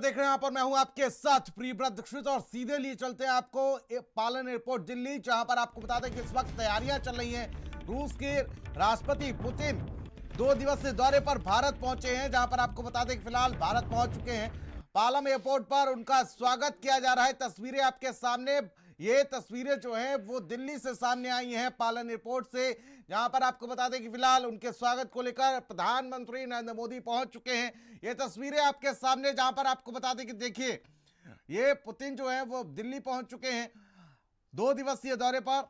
देख रहे हैं यहाँ पर मैं हूं आपके साथ प्रियव्रत दीक्षित और सीधे लिए चलते हैं आपको पालन एयरपोर्ट दिल्ली, जहां पर आपको बता दें कि इस वक्त तैयारियां चल रही हैं। रूस के राष्ट्रपति पुतिन 2 दिवसीय दौरे पर भारत पहुंचे हैं, जहां पर आपको बता दें कि फिलहाल भारत पहुंच चुके हैं। पालम एयरपोर्ट पर उनका स्वागत किया जा रहा है। तस्वीरें आपके सामने, ये तस्वीरें जो हैं वो दिल्ली से सामने आई हैं, पालन एयरपोर्ट से, जहां पर आपको बता दें कि फिलहाल उनके स्वागत को लेकर प्रधानमंत्री नरेंद्र मोदी पहुंच चुके हैं। ये तस्वीरें आपके सामने, जहां पर आपको बता दें कि देखिए ये पुतिन जो है वो दिल्ली पहुंच चुके हैं 2 दिवसीय दौरे पर,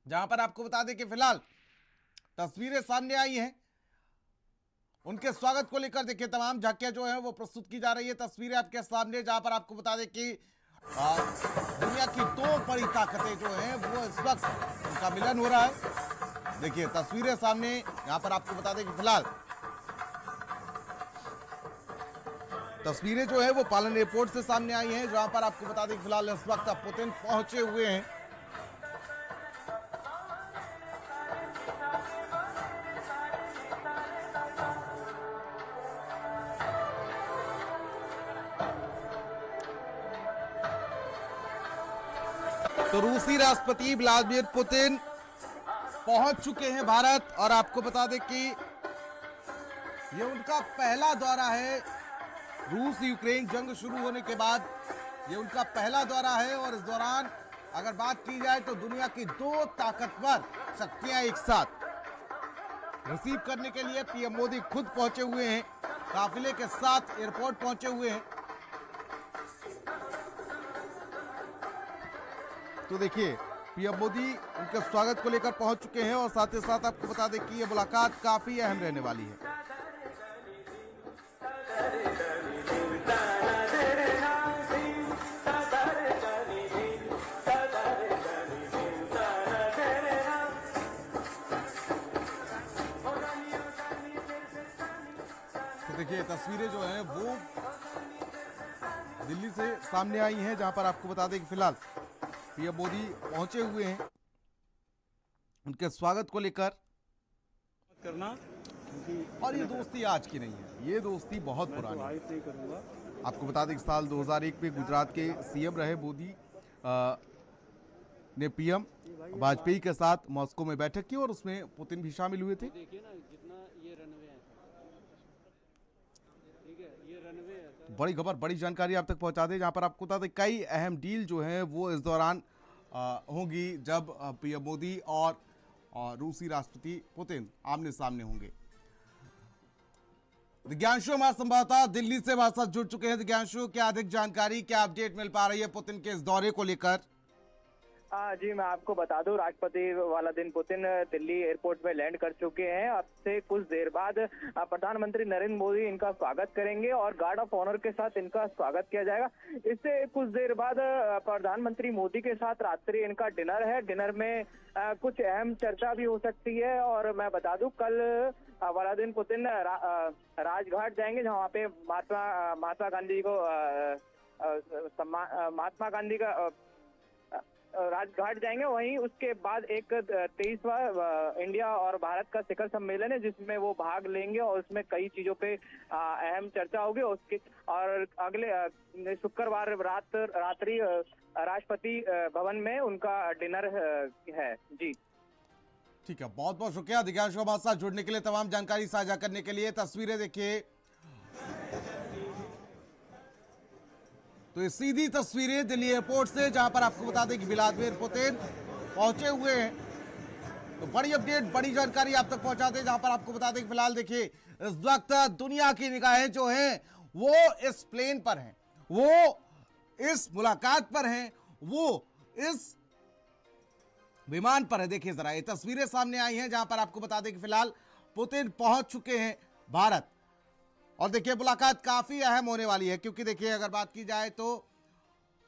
जहां पर आपको बता दें कि फिलहाल तस्वीरें सामने आई हैं। उनके स्वागत को लेकर देखिए तमाम झांकियां जो है वो प्रस्तुत की जा रही है। तस्वीरें आपके सामने, जहां पर आपको बता दें कि दुनिया की 2 बड़ी ताकतें जो हैं वो इस वक्त उनका मिलन हो रहा है। देखिए तस्वीरें सामने, यहां पर आपको बता दें कि फिलहाल तस्वीरें जो है वो पालन एयरपोर्ट से सामने आई हैं, जहां पर आपको बता दें कि फिलहाल इस वक्त पुतिन पहुंचे हुए हैं। तो रूसी राष्ट्रपति व्लादिमीर पुतिन पहुंच चुके हैं भारत, और आपको बता दें कि ये उनका पहला दौरा है। रूस यूक्रेन जंग शुरू होने के बाद ये उनका पहला दौरा है, और इस दौरान अगर बात की जाए तो दुनिया की 2 ताकतवर शक्तियां एक साथ रिसीव करने के लिए पीएम मोदी खुद पहुंचे हुए हैं, काफिले के साथ एयरपोर्ट पहुंचे हुए हैं। तो देखिए पीएम मोदी उनके स्वागत को लेकर पहुंच चुके हैं, और साथ ही साथ आपको बता दें कि यह मुलाकात काफी अहम रहने वाली है। तो देखिए तस्वीरें जो हैं वो दिल्ली से सामने आई हैं, जहां पर आपको बता दें कि फिलहाल पीएम मोदी पहुंचे हुए हैं उनके स्वागत को लेकर करना। और ये दोस्ती आज की नहीं है, ये दोस्ती बहुत पुरानी है। आपको बता दें कि साल 2001 में गुजरात के सीएम रहे मोदी ने पीएम वाजपेयी के साथ मॉस्को में बैठक की, और उसमें पुतिन भी शामिल हुए थे। देखिए ना जितना ये रनवे है, ठीक है, ये रनवे है। बड़ी खबर, बड़ी जानकारी आप तक पहुंचा दें, जहां पर आपको बता दें कई अहम डील जो हैं वो इस दौरान होंगी, जब पीएम मोदी और रूसी राष्ट्रपति पुतिन आमने सामने होंगे। दिव्यांशु हमारे संवाददाता दिल्ली से हमारे साथ जुड़ चुके हैं। दिव्यांशु, क्या अधिक जानकारी, क्या अपडेट मिल पा रही है पुतिन के इस दौरे को लेकर? जी मैं आपको बता दूं, राष्ट्रपति वाला दिन पुतिन दिल्ली एयरपोर्ट में लैंड कर चुके हैं। अब से कुछ देर बाद प्रधानमंत्री नरेंद्र मोदी इनका स्वागत करेंगे और गार्ड ऑफ ऑनर के साथ इनका स्वागत किया जाएगा। इससे कुछ देर बाद प्रधानमंत्री मोदी के साथ रात्रि इनका डिनर है। डिनर में कुछ अहम चर्चा भी हो सकती है। और मैं बता दूं, कल वाला दिन पुतिन राजघाट जाएंगे, जहाँ वहाँ पे महात्मा गांधी को महात्मा गांधी का राजघाट जाएंगे। वहीं उसके बाद एक 23वां इंडिया और भारत का शिखर सम्मेलन है, जिसमें वो भाग लेंगे और उसमें कई चीजों पे अहम चर्चा होगी। उसके और अगले शुक्रवार रात्रि राष्ट्रपति भवन में उनका डिनर है। जी ठीक है, बहुत बहुत शुक्रिया दिव्यांशु हमारे साथ जुड़ने के लिए, तमाम जानकारी साझा करने के लिए। तस्वीरें देखिए, तो ये सीधी तस्वीरें दिल्ली एयरपोर्ट से, जहां पर आपको बता दें कि व्लादिमीर पुतिन पहुंचे हुए हैं। तो बड़ी अपडेट, बड़ी जानकारी आप तक पहुंचाते हैं, जहां पर आपको बता दें कि फिलहाल देखिए इस वक्त दुनिया की निगाहें जो हैं वो इस प्लेन पर हैं, वो इस मुलाकात पर हैं, वो इस विमान पर है। देखिए जरा ये तस्वीरें सामने आई हैं, जहां पर आपको बता दें कि फिलहाल पुतिन पहुंच चुके हैं भारत। और देखिए मुलाकात काफी अहम होने वाली है, क्योंकि देखिए अगर बात की जाए तो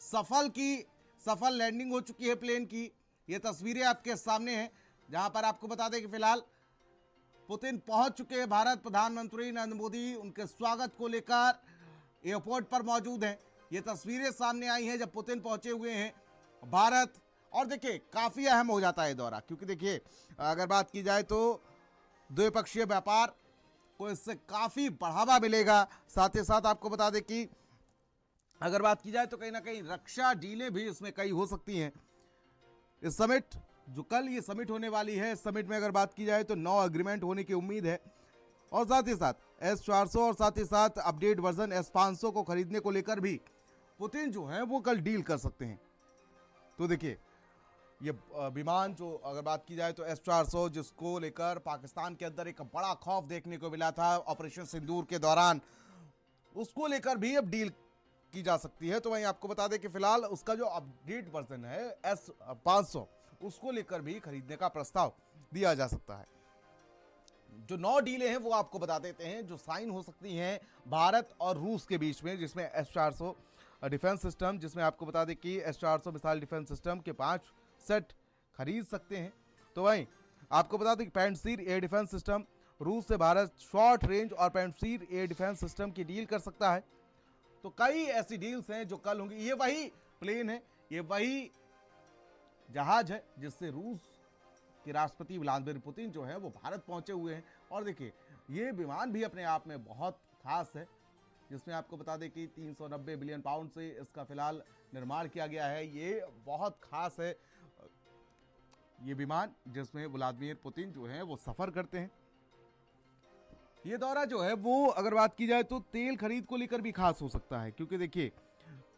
सफल लैंडिंग हो चुकी है प्लेन की। ये तस्वीरें आपके सामने हैं, जहां पर आपको बता दें कि फिलहाल पुतिन पहुंच चुके हैं भारत। प्रधानमंत्री नरेंद्र मोदी उनके स्वागत को लेकर एयरपोर्ट पर मौजूद हैं। ये तस्वीरें सामने आई हैं जब पुतिन पहुंचे हुए हैं भारत। और देखिए काफी अहम हो जाता है दौरा, क्योंकि देखिए अगर बात की जाए तो द्विपक्षीय व्यापार को इससे काफी बढ़ावा मिलेगा। साथ ही साथ आपको बता दें कि अगर बात की जाए तो कहीं ना कहीं रक्षा डीलें भी इसमें कई हो सकती हैं। इस समिट जो कल ये समिट होने वाली है, इस समिट में अगर बात की जाए तो 9 एग्रीमेंट होने की उम्मीद है और साथ ही साथ S-400 और साथ ही साथ अपडेट वर्जन S-500 को खरीदने को लेकर भी पुतिन जो है वो कल डील कर सकते हैं। तो देखिए ये विमान जो अगर बात की जाए तो S-400 जिसको लेकर पाकिस्तान के अंदर एक बड़ा खौफ देखने को मिला था ऑपरेशन सिंदूर के दौरान, उसको लेकर भी अब डील की जा सकती है। तो वहीं आपको बता दें कि फिलहाल उसका जो अपडेट वर्जन है S-500 उसको लेकर भी खरीदने का प्रस्ताव दिया जा सकता है। जो 9 डीलें हैं वो आपको बता देते हैं जो साइन हो सकती हैं भारत और रूस के बीच में, जिसमें S-400 डिफेंस सिस्टम, जिसमें आपको बता दें कि S-400 मिसाइल डिफेंस सिस्टम के 5 सेट खरीद सकते हैं। तो वहीं आपको बता दें कि पैंटसीर एयर डिफेंस सिस्टम, रूस से भारत शॉर्ट रेंज और पैंटसीर एयर डिफेंस सिस्टम की डील कर सकता है। तो कई ऐसी डील्स हैं जो कल होंगी। ये वही प्लेन है, ये वही जहाज है जिससे रूस के राष्ट्रपति व्लादिमीर पुतिन जो है वो भारत पहुंचे हुए हैं। और देखिए ये विमान भी अपने आप में बहुत खास है, जिसमें आपको बता दें कि 390 बिलियन पाउंड से इसका फिलहाल निर्माण किया गया है। ये बहुत खास है ये विमान, जिसमें व्लादिमीर पुतिन जो है वो सफर करते हैं। ये दौरा जो है वो अगर बात की जाए तो तेल खरीद को लेकर भी खास हो सकता है, क्योंकि देखिए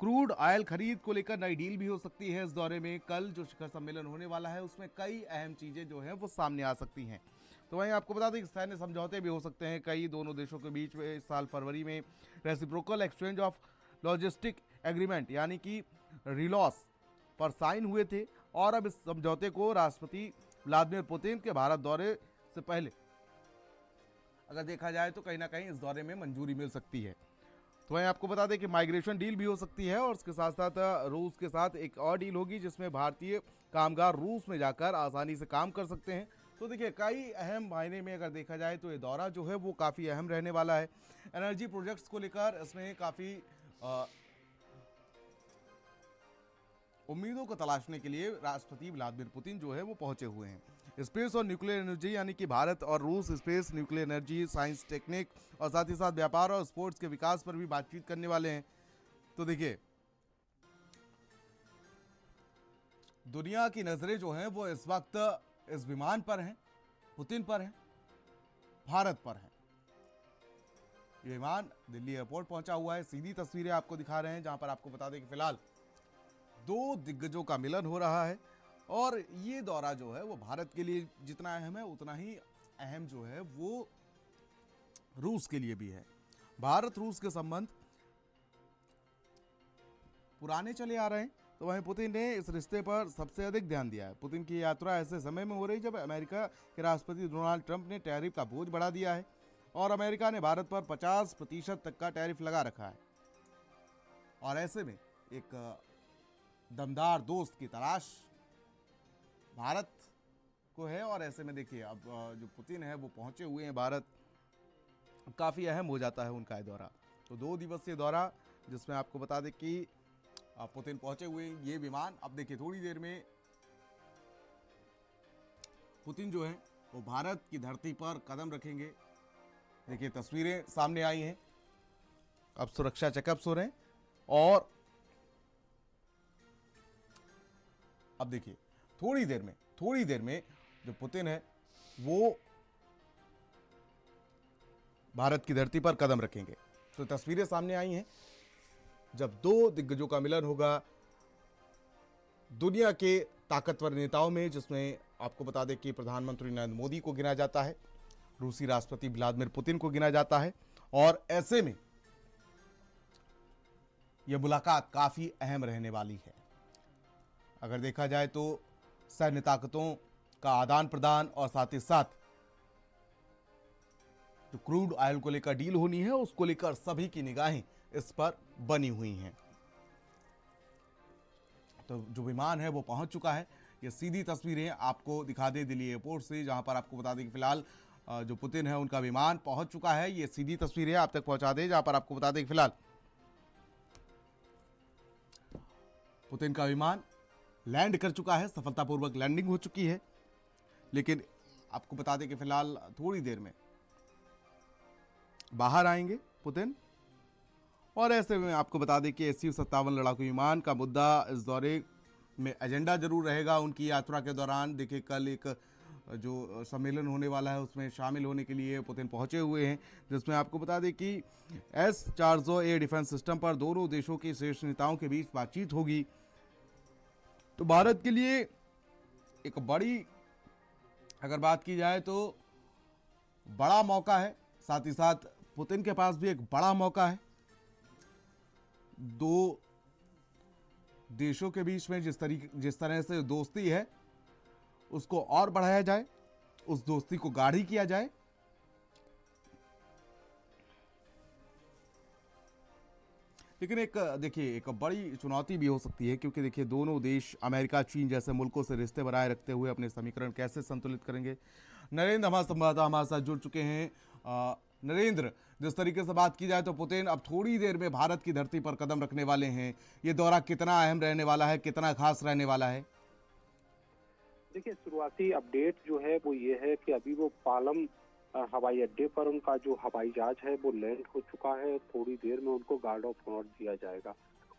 क्रूड ऑयल खरीद को लेकर नई डील भी हो सकती है। इस दौरे में कल जो शिखर सम्मेलन होने वाला है उसमें कई अहम चीजें जो हैं वो सामने आ सकती हैं। तो वहीं आपको बता दें कि सैन्य समझौते भी हो सकते हैं कई दोनों देशों के बीच में। इस साल फरवरी में reciprocal exchange of logistic agreement यानी कि रिलॉस पर साइन हुए थे और अब इस समझौते को राष्ट्रपति व्लादिमीर पुतिन के भारत दौरे से पहले अगर देखा जाए तो कहीं ना कहीं इस दौरे में मंजूरी मिल सकती है। तो वहीं आपको बता दें कि माइग्रेशन डील भी हो सकती है और उसके साथ साथ रूस के साथ एक और डील होगी जिसमें भारतीय कामगार रूस में जाकर आसानी से काम कर सकते हैं। तो देखिए कई अहम मायने में अगर देखा जाए तो ये दौरा जो है वो काफ़ी अहम रहने वाला है। एनर्जी प्रोजेक्ट्स को लेकर इसमें काफ़ी उम्मीदों को तलाशने के लिए राष्ट्रपति व्लादिमीर पुतिन जो है वो पहुंचे हुए हैं। स्पेस और न्यूक्लियर एनर्जी यानी कि भारत और रूस space, nuclear energy, science, technique और साथ ही साथ व्यापार और स्पोर्ट्स के विकास पर भी बातचीत करने वाले हैं। तो देखिए दुनिया की नजरें जो हैं वो इस वक्त इस विमान पर हैं, पुतिन पर हैं, भारत पर हैं। ये विमान दिल्ली एयरपोर्ट पहुंचा हुआ है। सीधी तस्वीरें आपको दिखा रहे हैं जहां पर आपको बता दें कि फिलहाल 2 दिग्गजों का मिलन हो रहा है और ये दौरा जो है वो भारत के लिए जितना अहम है उतना ही अहम जो है वो रूस के लिए भी है। भारत रूस के संबंध पुराने चले आ रहे हैं, तो वहीं पुतिन ने इस रिश्ते पर सबसे अधिक ध्यान दिया है। पुतिन की यात्रा ऐसे समय में हो रही जब अमेरिका के राष्ट्रपति डोनाल्ड ट्रंप ने टैरिफ का बोझ बढ़ा दिया है और अमेरिका ने भारत पर 50% तक का टैरिफ लगा रखा है। और ऐसे में एक दमदार दोस्त की तलाश भारत को है और ऐसे में देखिए अब जो पुतिन है वो पहुंचे हुए हैं भारत, काफ़ी अहम हो जाता है उनका दौरा। तो 2 दिवसीय दौरा जिसमें आपको बता दें कि पुतिन पहुंचे हुए ये विमान, अब देखिए थोड़ी देर में पुतिन जो है वो भारत की धरती पर कदम रखेंगे। देखिए तस्वीरें सामने आई हैं, अब सुरक्षा चेकअप्स हो रहे हैं और अब देखिए थोड़ी देर में जो पुतिन है वो भारत की धरती पर कदम रखेंगे। तो तस्वीरें सामने आई हैं जब 2 दिग्गजों का मिलन होगा दुनिया के ताकतवर नेताओं में, जिसमें आपको बता दें कि प्रधानमंत्री नरेंद्र मोदी को गिना जाता है, रूसी राष्ट्रपति व्लादिमीर पुतिन को गिना जाता है और ऐसे में यह मुलाकात काफी अहम रहने वाली है। अगर देखा जाए तो सैन्य ताकतों का आदान प्रदान और साथ ही साथ जो क्रूड ऑयल को लेकर डील होनी है उसको लेकर सभी की निगाहें इस पर बनी हुई हैं। तो जो विमान है वो पहुंच चुका है। ये सीधी तस्वीरें आपको दिखा दे दिल्ली एयरपोर्ट से, जहां पर आपको बता दें कि फिलहाल जो पुतिन है उनका विमान पहुंच चुका है। ये सीधी तस्वीरें आप तक पहुंचा दे जहां पर आपको बता दें कि फिलहाल पुतिन का विमान लैंड कर चुका है, सफलतापूर्वक लैंडिंग हो चुकी है। लेकिन आपको बता दें कि फिलहाल थोड़ी देर में बाहर आएंगे पुतिन। और ऐसे में आपको बता दें कि Su-57 लड़ाकू विमान का मुद्दा इस दौरे में एजेंडा जरूर रहेगा उनकी यात्रा के दौरान। देखिए कल एक जो सम्मेलन होने वाला है उसमें शामिल होने के लिए पुतिन पहुंचे हुए हैं, जिसमें आपको बता दें कि S-400 एयर डिफेंस सिस्टम पर दोनों देशों के शीर्ष नेताओं के बीच बातचीत होगी। तो भारत के लिए एक बड़ी, अगर बात की जाए तो बड़ा मौका है, साथ ही साथ पुतिन के पास भी एक बड़ा मौका है। दो देशों के बीच में जिस तरह से दोस्ती है उसको और बढ़ाया जाए, उस दोस्ती को गाढ़ी किया जाए। लेकिन एक देखिए एक बड़ी चुनौती भी हो सकती है, क्योंकि देखिए दोनों देश अमेरिका चीन जैसे मुल्कों से रिश्ते बनाए रखते हुए अपने समीकरण कैसे संतुलित करेंगे। नरेंद्र हमारे संवाददाता हमारे साथ जुड़ चुके हैं। नरेंद्र, जिस तरीके से बात की जाए तो पुतिन अब थोड़ी देर में भारत की धरती पर कदम रखने वाले हैं। ये दौरा कितना अहम रहने वाला है, कितना खास रहने वाला है? देखिए, शुरुआती अपडेट जो है वो ये है कि अभी वो पालम हवाई अड्डे पर उनका जो हवाई जहाज है वो लैंड हो चुका है। थोड़ी देर में उनको गार्ड ऑफ ऑनर दिया जाएगा।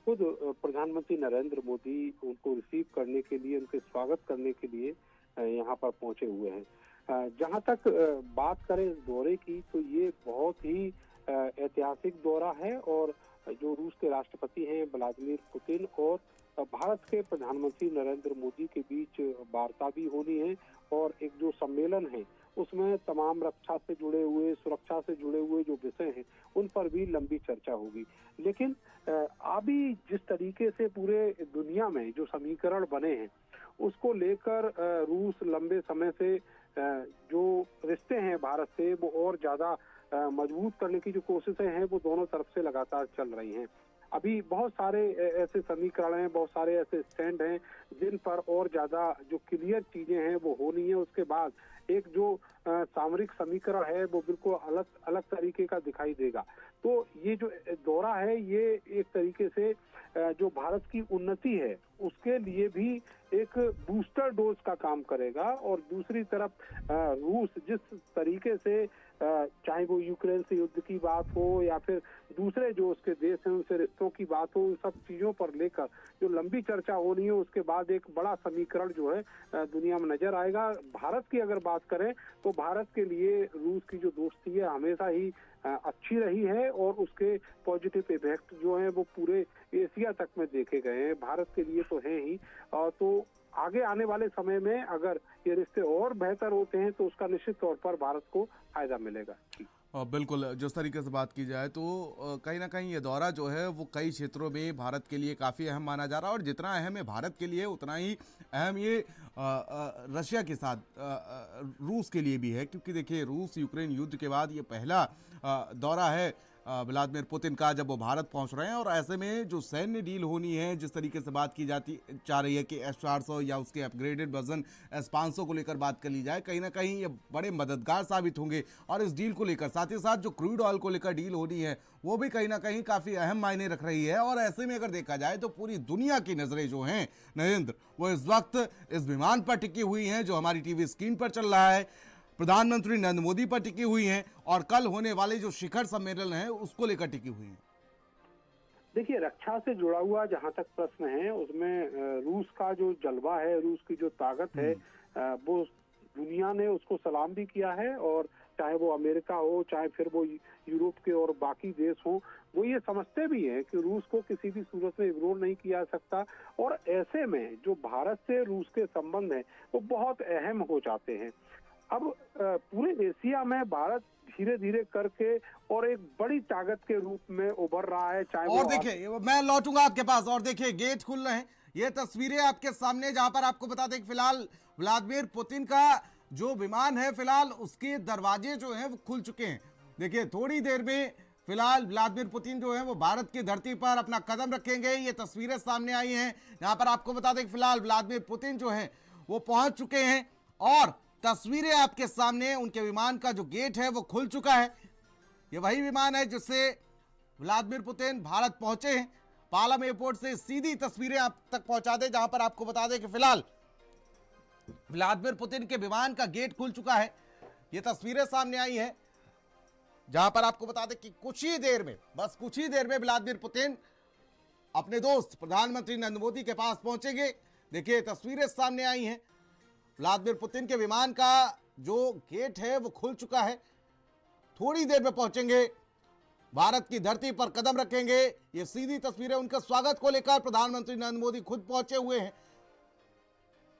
खुद प्रधानमंत्री नरेंद्र मोदी उनको रिसीव करने के लिए, उनके स्वागत करने के लिए यहाँ पर पहुंचे हुए हैं। जहाँ तक बात करें इस दौरे की, तो ये बहुत ही ऐतिहासिक दौरा है और जो रूस के राष्ट्रपति हैं व्लादिमीर पुतिन और भारत के प्रधानमंत्री नरेंद्र मोदी के बीच वार्ता भी होनी है और एक जो सम्मेलन है उसमें तमाम रक्षा से जुड़े हुए, सुरक्षा से जुड़े हुए जो विषय हैं उन पर भी लंबी चर्चा होगी। लेकिन अभी जिस तरीके से पूरे दुनिया में जो समीकरण बने हैं उसको लेकर रूस लंबे समय से जो रिश्ते हैं भारत से वो और ज्यादा मजबूत करने की जो कोशिशें हैं वो दोनों तरफ से लगातार चल रही हैं। अभी बहुत सारे ऐसे समीकरण हैं, बहुत सारे ऐसे स्टैंड हैं जिन पर और ज्यादा जो क्लियर चीजें हैं वो होनी है। उसके बाद एक जो सामरिक समीकरण है वो बिल्कुल अलग अलग तरीके का दिखाई देगा। तो ये जो दौरा है ये एक तरीके से जो भारत की उन्नति है उसके लिए भी एक बूस्टर डोज का काम करेगा। और दूसरी तरफ रूस जिस तरीके से चाहे वो यूक्रेन से युद्ध की बात हो या फिर दूसरे जो उसके देश हैं उनसे रिश्तों की बात हो, उन सब चीजों पर लेकर जो लंबी चर्चा होनी है उसके बाद एक बड़ा समीकरण जो है दुनिया में नजर आएगा। भारत की अगर बात करें तो भारत के लिए रूस की जो दोस्ती है हमेशा ही अच्छी रही है और उसके पॉजिटिव इफेक्ट जो हैं वो पूरे एशिया तक में देखे गए हैं। भारत के लिए तो है ही, तो आगे आने वाले समय में अगर ये रिश्ते और बेहतर होते हैं तो उसका निश्चित तौर पर भारत को फायदा मिलेगा। बिल्कुल, जिस तरीके से बात की जाए तो कहीं ना कहीं ये दौरा जो है वो कई क्षेत्रों में भारत के लिए काफ़ी अहम माना जा रहा है। और जितना अहम है भारत के लिए उतना ही अहम ये रशिया के साथ रूस के लिए भी है, क्योंकि देखिए रूस यूक्रेन युद्ध के बाद ये पहला दौरा है व्लादिमीर पुतिन का जब वो भारत पहुंच रहे हैं। और ऐसे में जो सैन्य डील होनी है, जिस तरीके से बात की जा रही है कि S-400 या उसके अपग्रेडेड वर्जन S-500 को लेकर बात कर ली जाए, कहीं ना कहीं ये बड़े मददगार साबित होंगे। और इस डील को लेकर साथ ही साथ जो क्रूड ऑयल को लेकर डील होनी है वो भी कहीं ना कहीं काफ़ी अहम मायने रख रही है। और ऐसे में अगर देखा जाए तो पूरी दुनिया की नज़रें जो हैं नरेंद्र, वो इस वक्त इस विमान पर टिकी हुई हैं जो हमारी टीवी स्क्रीन पर चल रहा है, प्रधानमंत्री नरेंद्र मोदी पर टिकी हुई हैं और कल होने वाले जो शिखर सम्मेलन है उसको लेकर टिकी हुई हैं। देखिए, रक्षा से जुड़ा हुआ जहां तक प्रश्न है उसमें रूस का जो जलवा है, रूस की जो ताकत है वो दुनिया ने उसको सलाम भी किया है। और चाहे वो अमेरिका हो, चाहे फिर वो यूरोप के और बाकी देश हो, वो ये समझते भी हैं कि रूस को किसी भी सूरत में इग्नोर नहीं किया जा सकता। और ऐसे में जो भारत से रूस के संबंध हैं वो बहुत अहम हो जाते हैं। अब पूरे एशिया में भारत धीरे धीरे करके और एक बड़ी ताकत के रूप में उभर रहा है। चाहे और देखिए, मैं लौटूंगा आपके पास और देखिए गेट खुल रहे हैं, ये तस्वीरें आपके सामने, जहां पर आपको बता दें कि फिलहाल व्लादिमीर पुतिन का जो विमान है फिलहाल उसके दरवाजे जो हैं वो खुल चुके हैं। देखिए थोड़ी देर में फिलहाल व्लादिमीर पुतिन जो है वो भारत की धरती पर अपना कदम रखेंगे। ये तस्वीरें सामने आई हैं जहां पर आपको बता दें कि फिलहाल व्लादिमीर पुतिन जो है वो पहुंच चुके हैं और तस्वीरें आपके सामने, उनके विमान का जो गेट है वो खुल चुका है। ये वही विमान है जिससे व्लादिमीर पुतिन भारत पहुंचे हैं। पालम एयरपोर्ट से सीधी तस्वीरें आप तक पहुंचा दें जहां पर आपको बता दें कि फिलहाल व्लादिमीर पुतिन के विमान का गेट खुल चुका है। ये तस्वीरें सामने आई है। जहां पर आपको बता दें कि कुछ ही देर में, बस कुछ ही देर में व्लादिमीर पुतिन अपने दोस्त प्रधानमंत्री नरेंद्र मोदी के पास पहुंचेंगे। देखिए तस्वीरें सामने आई हैं, व्लादिमीर पुतिन के विमान का जो गेट है वो खुल चुका है। थोड़ी देर में पहुंचेंगे, भारत की धरती पर कदम रखेंगे। ये सीधी तस्वीरें उनके स्वागत को लेकर प्रधानमंत्री नरेंद्र मोदी खुद पहुंचे हुए हैं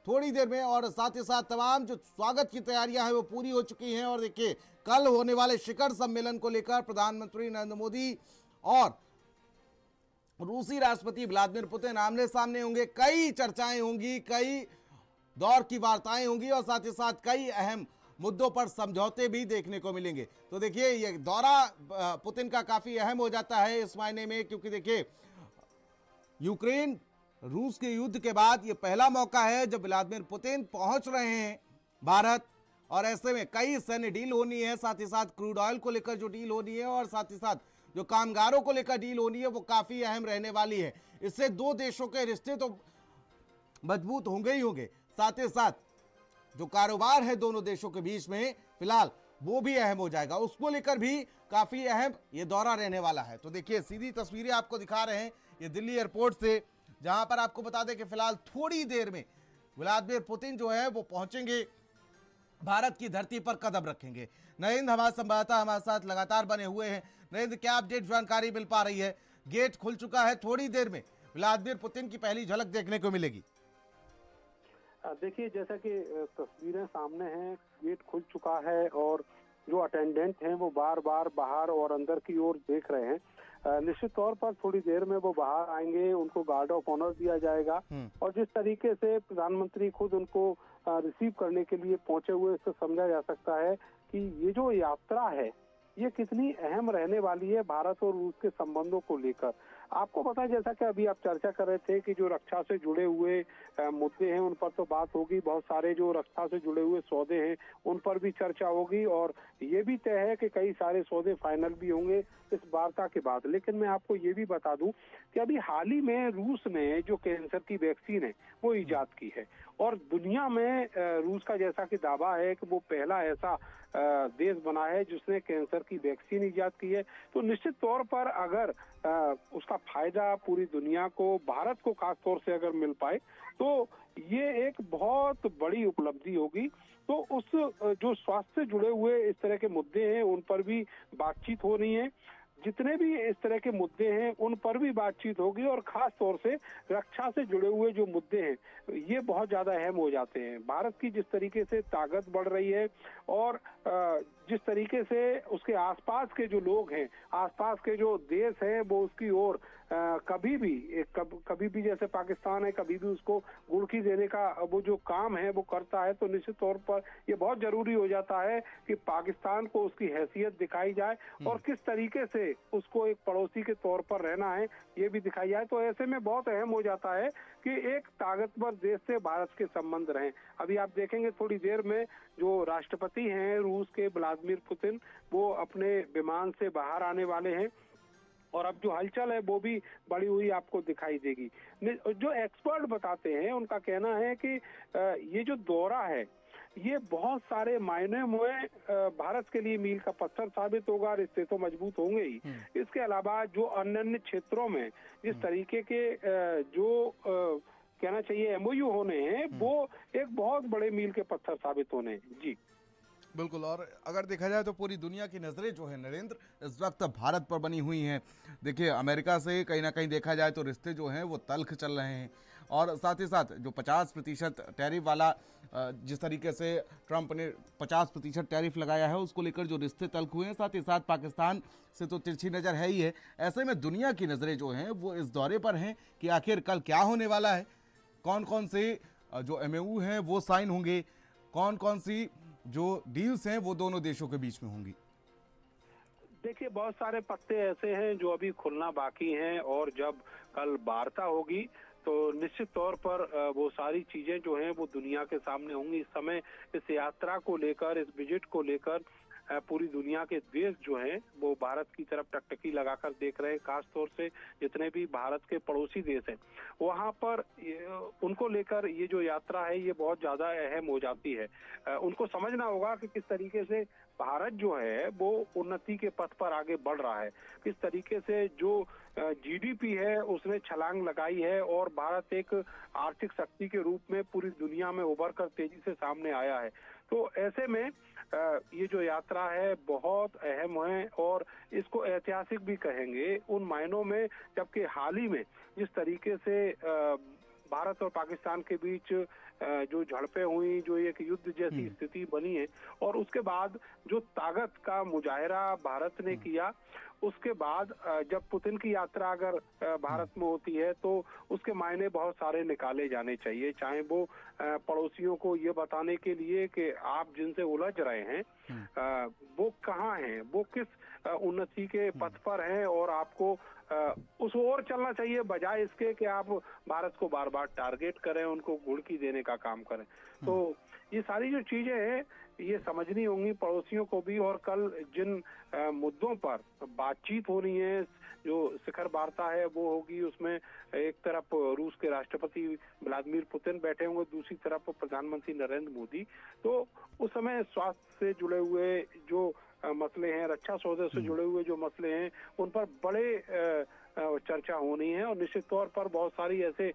थोड़ी देर में, और साथ ही साथ तमाम जो स्वागत की तैयारियां हैं वो पूरी हो चुकी हैं। और देखिए कल होने वाले शिखर सम्मेलन को लेकर प्रधानमंत्री नरेंद्र मोदी और रूसी राष्ट्रपति व्लादिमीर पुतिन आमने सामने होंगे। कई चर्चाएं होंगी, कई दौर की वार्ताएं होंगी और साथ ही साथ कई अहम मुद्दों पर समझौते भी देखने को मिलेंगे। तो देखिए ये दौरा पुतिन का काफी अहम हो जाता है इस मायने में, क्योंकि देखिए यूक्रेन रूस के युद्ध के बाद ये पहला मौका है जब व्लादिमीर पुतिन पहुंच रहे हैं भारत, और ऐसे में कई सैन्य डील होनी है, साथ ही साथ क्रूड ऑयल को लेकर जो डील होनी है और साथ ही साथ जो कामगारों को लेकर डील होनी है वो काफी अहम रहने वाली है। इससे दो देशों के रिश्ते तो मजबूत होंगे ही होंगे, साथ ही साथ जो कारोबार है दोनों देशों के बीच में फिलहाल वो भी अहम हो जाएगा, उसको लेकर भी काफी अहम ये दौरा रहने वाला है। तो देखिए सीधी तस्वीरें आपको दिखा रहे हैं ये दिल्ली एयरपोर्ट से, जहां पर आपको बता दें कि फिलहाल थोड़ी देर में व्लादिमीर पुतिन जो है वो पहुंचेंगे, भारत की धरती पर कदम रखेंगे। नरेंद्र हमारे संवाददाता हमारे साथ लगातार बने हुए हैं। नरेंद्र, क्या अपडेट जानकारी मिल पा रही है? गेट खुल चुका है, थोड़ी देर में व्लादिमीर पुतिन की पहली झलक देखने को मिलेगी। देखिए जैसा कि तस्वीरें सामने हैं, गेट खुल चुका है और जो अटेंडेंट हैं वो बार बार बाहर और अंदर की ओर देख रहे हैं। निश्चित तौर पर थोड़ी देर में वो बाहर आएंगे, उनको गार्ड ऑफ ऑनर दिया जाएगा और जिस तरीके से प्रधानमंत्री खुद उनको रिसीव करने के लिए पहुंचे हुए, इससे समझा जा सकता है कि ये जो यात्रा है ये कितनी अहम रहने वाली है भारत और रूस के संबंधों को लेकर। आपको पता है जैसा कि अभी आप चर्चा कर रहे थे कि जो रक्षा से जुड़े हुए मुद्दे हैं उन पर तो बात होगी, बहुत सारे जो रक्षा से जुड़े हुए सौदे हैं उन पर भी चर्चा होगी और ये भी तय है कि कई सारे सौदे फाइनल भी होंगे इस वार्ता के बाद। लेकिन मैं आपको ये भी बता दूं कि अभी हाल ही में रूस ने जो कैंसर की वैक्सीन है वो इजाद की है और दुनिया में रूस का जैसा कि दावा है कि वो पहला ऐसा देश बना है जिसने कैंसर की वैक्सीन इजाद की है। तो निश्चित तौर पर अगर उसका फायदा पूरी दुनिया को, भारत को खास तौर से अगर मिल पाए तो ये एक बहुत बड़ी उपलब्धि होगी। तो उस जो स्वास्थ्य से जुड़े हुए इस तरह के मुद्दे हैं उन पर भी बातचीत हो रही है, जितने भी इस तरह के मुद्दे हैं उन पर भी बातचीत होगी और खास तौर से रक्षा से जुड़े हुए जो मुद्दे हैं ये बहुत ज्यादा अहम हो जाते हैं। भारत की जिस तरीके से ताकत बढ़ रही है और जिस तरीके से उसके आसपास के जो लोग हैं, आसपास के जो देश हैं वो उसकी ओर कभी भी जैसे पाकिस्तान है कभी भी उसको गुड़की देने का वो जो काम है वो करता है, तो निश्चित तौर पर ये बहुत जरूरी हो जाता है कि पाकिस्तान को उसकी हैसियत दिखाई जाए और किस तरीके से उसको एक पड़ोसी के तौर पर रहना है ये भी दिखाई जाए। तो ऐसे में बहुत अहम हो जाता है कि एक ताकतवर देश से भारत के संबंध रहें। अभी आप देखेंगे थोड़ी देर में जो राष्ट्रपति हैं रूस के व्लादिमीर पुतिन वो अपने विमान से बाहर आने वाले हैं और अब जो हलचल है वो भी बढ़ी हुई आपको दिखाई देगी। जो एक्सपर्ट बताते हैं उनका कहना है कि ये जो दौरा है ये बहुत सारे मायने में भारत के लिए मील का पत्थर साबित होगा, रिश्ते तो मजबूत होंगे ही। इसके अलावा जो अन्य क्षेत्रों में जिस तरीके के जो कहना चाहिए एमओयू होने हैं वो एक बहुत बड़े मील के पत्थर साबित होने हैं। जी बिल्कुल, और अगर देखा जाए तो पूरी दुनिया की नज़रें जो है नरेंद्र इस वक्त भारत पर बनी हुई हैं। देखिए अमेरिका से कहीं ना कहीं देखा जाए तो रिश्ते जो हैं वो तल्ख चल रहे हैं और साथ ही साथ जो 50% टैरिफ वाला जिस तरीके से ट्रंप ने 50% टैरिफ लगाया है उसको लेकर जो रिश्ते तल्ख हुए हैं, साथ ही साथ पाकिस्तान से तो तिरछी नज़र है ही है। ऐसे में दुनिया की नज़रें जो हैं वो इस दौरे पर हैं कि आखिर कल क्या होने वाला है, कौन कौन से जो एमओयू हैं वो साइन होंगे, कौन कौन सी जो डील्स हैं वो दोनों देशों के बीच में होंगी। देखिए बहुत सारे पत्ते ऐसे हैं जो अभी खुलना बाकी हैं और जब कल वार्ता होगी तो निश्चित तौर पर वो सारी चीजें जो हैं वो दुनिया के सामने होंगी। इस समय इस यात्रा को लेकर, इस विजिट को लेकर पूरी दुनिया के देश जो हैं वो भारत की तरफ टकटकी लगाकर देख रहे हैं। खासतौर से जितने भी भारत के पड़ोसी देश हैं वहां पर उनको लेकर ये जो यात्रा है ये बहुत ज्यादा अहम हो जाती है। उनको समझना होगा कि किस तरीके से भारत जो है वो उन्नति के पथ पर आगे बढ़ रहा है, किस तरीके से जो जीडीपी है उसने छलांग लगाई है और भारत एक आर्थिक शक्ति के रूप में पूरी दुनिया में उभर कर तेजी से सामने आया है। तो ऐसे में ये जो यात्रा है बहुत अहम है और इसको ऐतिहासिक भी कहेंगे उन मायनों में, जबकि हाल ही में जिस तरीके से भारत और पाकिस्तान के बीच जो झड़पें हुई, जो एक युद्ध जैसी स्थिति बनी है और उसके बाद जो ताकत का मुजाहरा भारत ने किया, उसके बाद जब पुतिन की यात्रा अगर भारत में होती है तो उसके मायने बहुत सारे निकाले जाने चाहिए, चाहे वो पड़ोसियों को ये बताने के लिए कि आप जिनसे उलझ रहे हैं वो कहाँ हैं, वो किस उन्नति के पथ पर हैं और आपको उस ओर चलना चाहिए, बजाय इसके कि आप भारत को बार बार टारगेट करें, उनको घुड़की देने का काम करें। तो ये सारी जो चीजें हैं ये समझनी होंगी पड़ोसियों को भी। और कल जिन मुद्दों पर बातचीत होनी है, जो शिखर वार्ता है वो होगी, उसमें एक तरफ रूस के राष्ट्रपति व्लादिमीर पुतिन बैठे होंगे, दूसरी तरफ प्रधानमंत्री नरेंद्र मोदी। तो उस समय स्वास्थ्य से जुड़े हुए जो मसले हैं, रक्षा सौदे से जुड़े हुए जो मसले हैं, उन पर बड़े चर्चा होनी है और निश्चित तौर पर बहुत सारी ऐसे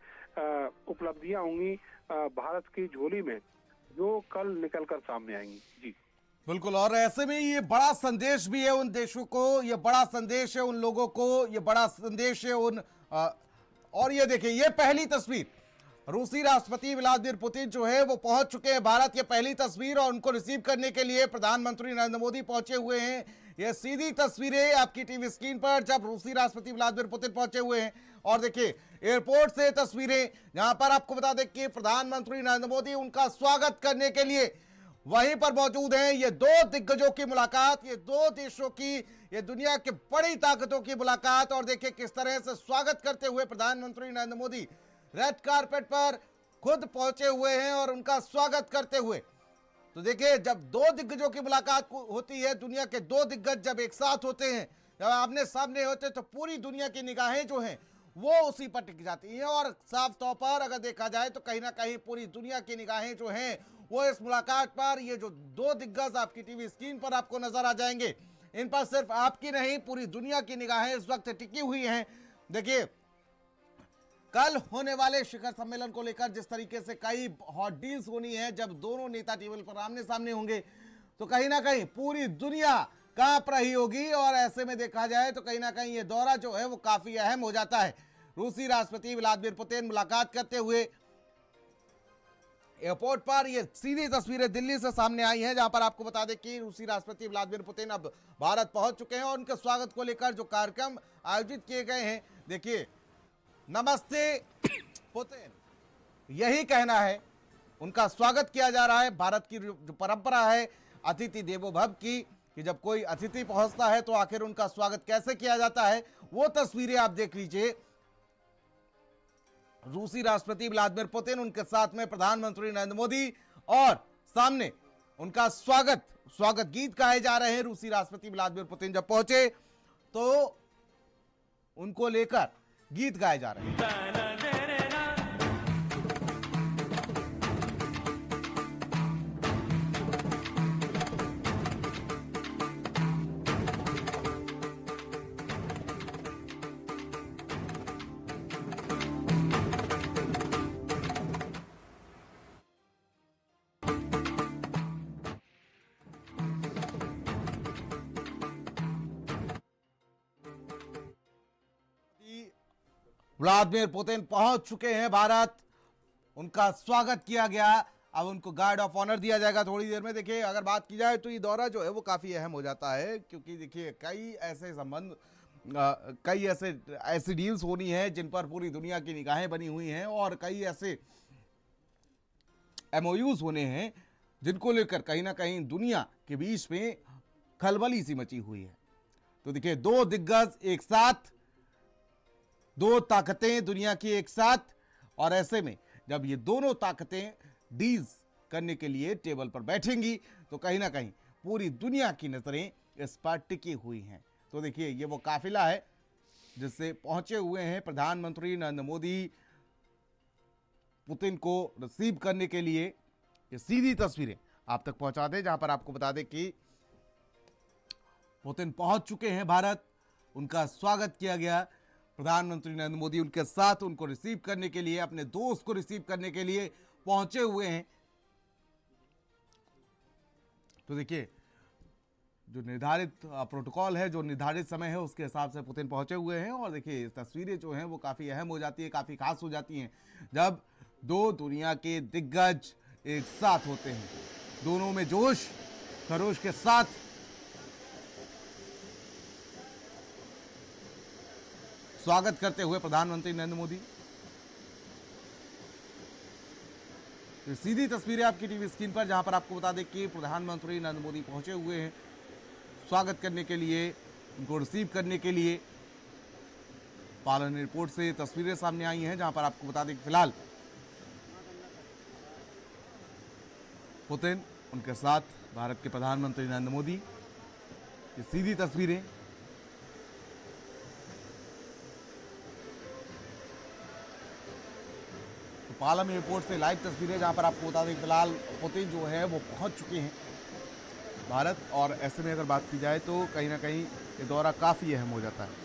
उपलब्धियां होंगी भारत की झोली में जो कल निकल कर सामने आएंगी। जी बिल्कुल, और ऐसे में ये बड़ा संदेश भी है उन देशों को, ये बड़ा संदेश है उन लोगों को, ये बड़ा संदेश है उन और ये देखिए ये पहली तस्वीर रूसी राष्ट्रपति व्लादिमीर पुतिन जो है वो पहुंच चुके हैं भारत। ये पहली तस्वीर और उनको रिसीव करने के लिए प्रधानमंत्री नरेंद्र मोदी पहुंचे हुए हैं। ये सीधी तस्वीरें आपकी टीवी स्क्रीन पर जब रूसी राष्ट्रपति व्लादिमीर पुतिन पहुंचे हुए हैं। और देखिए एयरपोर्ट से तस्वीरें जहां पर आपको बता दें कि प्रधानमंत्री नरेंद्र मोदी उनका स्वागत करने के लिए वहीं पर मौजूद हैं। ये दो दिग्गजों की मुलाकात, ये दो देशों की, ये दुनिया के बड़ी ताकतों की मुलाकात। और देखिए किस तरह से स्वागत करते हुए प्रधानमंत्री नरेंद्र मोदी रेड कारपेट पर खुद पहुंचे हुए हैं और उनका स्वागत करते हुए। तो देखिए जब दो दिग्गजों की मुलाकात होती है, दुनिया के दो दिग्गज जब एक साथ होते हैं, जब आमने सामने होते हैं, तो पूरी दुनिया की निगाहें जो हैं वो उसी पर टिक जाती हैं। और साफ तौर पर अगर देखा जाए तो कहीं ना कहीं पूरी दुनिया की निगाहें जो हैं वो इस मुलाकात पर, ये जो दो दिग्गज आपकी टीवी स्क्रीन पर आपको नजर आ जाएंगे, इन पर सिर्फ आपकी नहीं पूरी दुनिया की निगाहें इस वक्त टिकी हुई हैं। देखिए कल होने वाले शिखर सम्मेलन को लेकर जिस तरीके से कई हॉट डील्स होनी है, जब दोनों नेता टेबल पर आमने सामने होंगे तो कहीं ना कहीं पूरी दुनिया कांप रही होगी। और ऐसे में देखा जाए तो कहीं ना कहीं ये दौरा जो है वो काफी अहम हो जाता है। रूसी राष्ट्रपति व्लादिमीर पुतिन मुलाकात करते हुए एयरपोर्ट पर, ये सीधी तस्वीरें दिल्ली से सामने आई हैं जहां पर आपको बता दें कि रूसी राष्ट्रपति व्लादिमीर पुतिन अब भारत पहुंच चुके हैं और उनके स्वागत को लेकर जो कार्यक्रम आयोजित किए गए हैं, देखिए नमस्ते पुतिन, यही कहना है। उनका स्वागत किया जा रहा है। भारत की जो परंपरा है अतिथि देवो भव की, कि जब कोई अतिथि पहुंचता है तो आखिर उनका स्वागत कैसे किया जाता है, वो तस्वीरें आप देख लीजिए। रूसी राष्ट्रपति व्लादिमीर पुतिन, उनके साथ में प्रधानमंत्री नरेंद्र मोदी और सामने उनका स्वागत गीत गाए जा रहे हैं। रूसी राष्ट्रपति व्लादिमीर पुतिन जब पहुंचे तो उनको लेकर गीत गाए जा रहे हैं। व्लादिमीर पुतिन पहुंच चुके हैं भारत, उनका स्वागत किया गया। अब उनको गार्ड ऑफ ऑनर दिया जाएगा थोड़ी देर में। देखिए अगर बात की जाए तो ये दौरा जो है वो काफ़ी अहम हो जाता है, क्योंकि देखिए कई ऐसे संबंध, कई ऐसी डील्स होनी है जिन पर पूरी दुनिया की निगाहें बनी हुई हैं और कई ऐसे एमओयूज होने हैं जिनको लेकर कहीं ना कहीं दुनिया के बीच में खलबली सी मची हुई है। तो देखिए दो दिग्गज एक साथ, दो ताकतें दुनिया की एक साथ, और ऐसे में जब ये दोनों ताकतें डील्स करने के लिए टेबल पर बैठेंगी तो कहीं ना कहीं पूरी दुनिया की नजरें इस पर टिकी हुई हैं। तो देखिए, ये वो काफिला है जिससे पहुंचे हुए हैं प्रधानमंत्री नरेंद्र मोदी पुतिन को रिसीव करने के लिए। ये सीधी तस्वीरें आप तक पहुंचा दें, जहां पर आपको बता दें कि पुतिन पहुंच चुके हैं भारत, उनका स्वागत किया गया। प्रधानमंत्री नरेंद्र मोदी उनके साथ उनको रिसीव करने के लिए, अपने दोस्त को रिसीव करने के लिए पहुंचे हुए हैं। तो देखिए, जो निर्धारित प्रोटोकॉल है, जो निर्धारित समय है, उसके हिसाब से पुतिन पहुंचे हुए हैं। और देखिए, तस्वीरें जो हैं वो काफ़ी अहम हो जाती है, काफ़ी खास हो जाती हैं जब दो दुनिया के दिग्गज एक साथ होते हैं। दोनों में जोश खरोश के साथ स्वागत करते हुए प्रधानमंत्री नरेंद्र मोदी। तो सीधी तस्वीरें आपकी टीवी स्क्रीन पर, जहां पर आपको बता दें कि प्रधानमंत्री नरेंद्र मोदी पहुंचे हुए हैं स्वागत करने के लिए, उनको रिसीव करने के लिए। पालन एयरपोर्ट से तस्वीरें सामने आई हैं, जहां पर आपको बता दें कि फिलहाल पुतिन, उनके साथ भारत के प्रधानमंत्री नरेंद्र मोदी। ये सीधी तस्वीरें तो पालम एयरपोर्ट से लाइव तस्वीरें, जहां पर आपको बता दें फिलहाल पुतिन जो है वो पहुंच चुके हैं भारत। और ऐसे में अगर बात की जाए तो कहीं ना कहीं ये दौरा काफी अहम हो जाता है।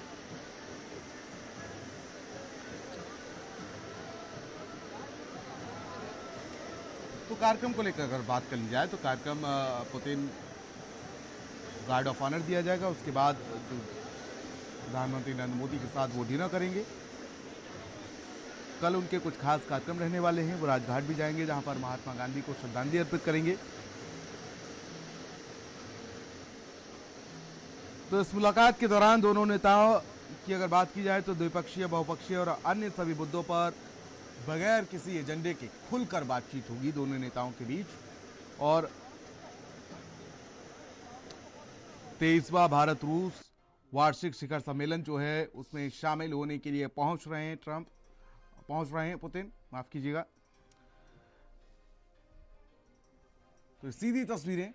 तो कार्यक्रम को लेकर अगर बात कर ली जाए तो कार्यक्रम पुतिन गार्ड ऑफ ऑनर दिया जाएगा। उसके बाद जो प्रधानमंत्री नरेंद्र मोदी के साथ वो डिनर करेंगे। कल उनके कुछ खास कार्यक्रम रहने वाले हैं, वो राजघाट भी जाएंगे, जहां पर महात्मा गांधी को श्रद्धांजलि अर्पित करेंगे। तो इस मुलाकात के दौरान दोनों नेताओं की अगर बात की जाए तो द्विपक्षीय, बहुपक्षीय और अन्य सभी मुद्दों पर बगैर किसी एजेंडे के खुलकर बातचीत होगी दोनों नेताओं के बीच। और 23वां भारत रूस वार्षिक शिखर सम्मेलन जो है उसमें शामिल होने के लिए पहुंच रहे हैं पुतिन, माफ कीजिएगा। तो सीधी तस्वीरें